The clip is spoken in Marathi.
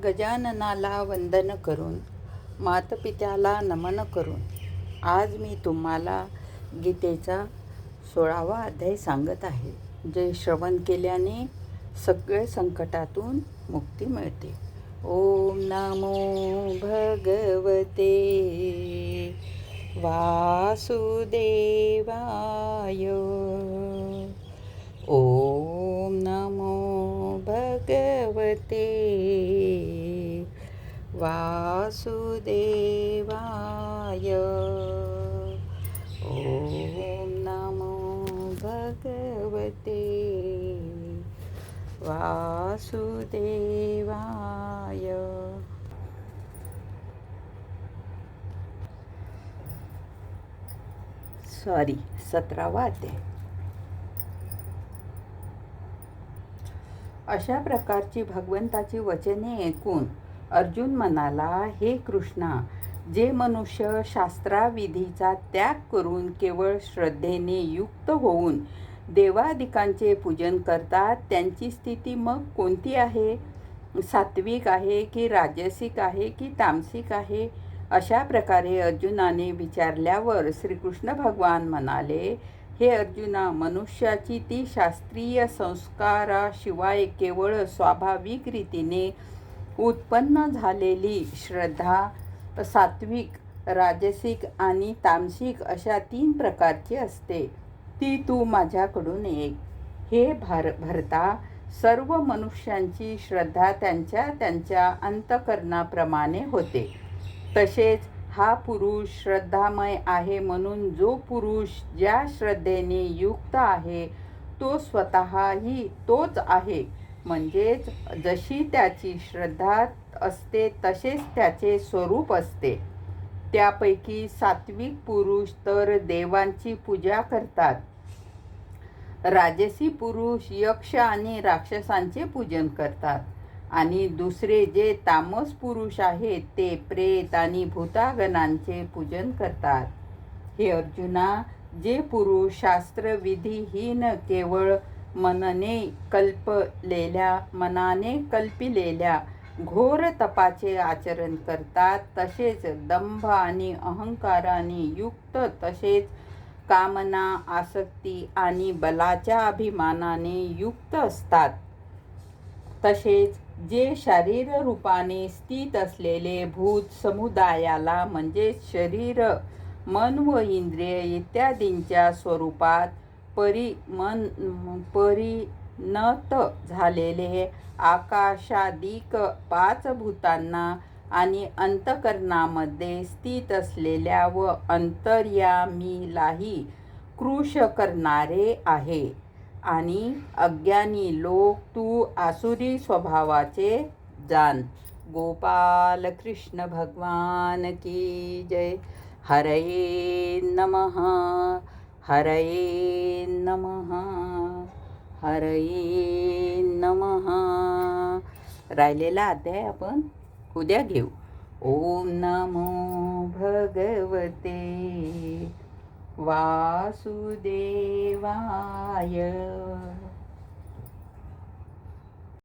गजाननाला वंदन करून, मातपित्याला नमन करून आज मी तुम्हाला गीतेचा 16वा अध्याय सांगत आहे. जे श्रवण केल्याने सगळे संकटातून मुक्ती मिळते. ओम नमो भगवते वासुदेवाय. ओम नमो भगवते वासुदेवाय. ओम नमो भगवते वासुदेवाय. सॉरी 17वा अध्याय. अशा प्रकारची भगवंताची वचने ऐकून अर्जुन म्हणाला, हे कृष्णा, जे मनुष्य शास्त्राविधीचा त्याग करून केवळ श्रद्धेने युक्त होऊन देवादिकांचे पूजन करतात, त्यांची स्थिती मग कोणती आहे? सात्विक आहे की राजसिक आहे की तामसिक आहे? अशा प्रकारे अर्जुनाने विचारल्यावर श्रीकृष्ण भगवान म्हणाले, हे अर्जुना, मनुष्याची ती शास्त्रीय संस्काराशिवाय केवळ स्वाभाविक रीतीने उत्पन्न झालेली श्रद्धा सात्विक, राजसिक आणि तामसिक अशा 3 प्रकारची असते. ती तू माझ्याकडून ऐक. हे भरता, सर्व मनुष्यांची श्रद्धा त्यांच्या त्यांच्या अंतःकरणाप्रमाणे होते. तसेच हा पुरुष श्रद्धामय आहे, म्हणून जो पुरुष ज्या श्रद्धेने युक्त आहे तो स्वतःही तोच आहे. म्हणजेच जशी त्याची श्रद्धा असते तसेच त्याचे स्वरूप असते. त्यापैकी सात्विक पुरुष तर देवांची पूजा करतात, राजसी पुरुष यक्ष आणि राक्षसांचे पूजन करतात, आणि दुसरे जे तामस पुरुष आहेत ते प्रेत आणि भूतागणांचे पूजन करतात. हे अर्जुना, जे पुरुष शास्त्रविधीहीन केवळ मनाने कल्पिलेल्या घोर तपाचे आचरण करतात, तसेच दंभ आणि अहंकाराने युक्त, तसेच कामना, आसक्ती आणि बलाच्या अभिमानाने युक्त असतात, तसेच जे शरीर रूपाने स्थित असलेले भूत समुदायाला म्हणजे शरीर, मन व इंद्रिय इत्यादींच्या स्वरूपात परिणत झालेले आकाशादिक 5 भूतांना आणि अंतःकरणामध्ये स्थित असलेल्या व अंतर्यामीलाही कृश करणारे आहे. आणि अज्ञानी लोक तू आसुरी स्वभावाचे जाण. गोपाल कृष्ण भगवान की जय. हरये नमः, हरये नमः, हरये नमः. राहिलेला अध्याय आपण उद्या घेऊ. ओम नमो भगवते वासुदेवाय.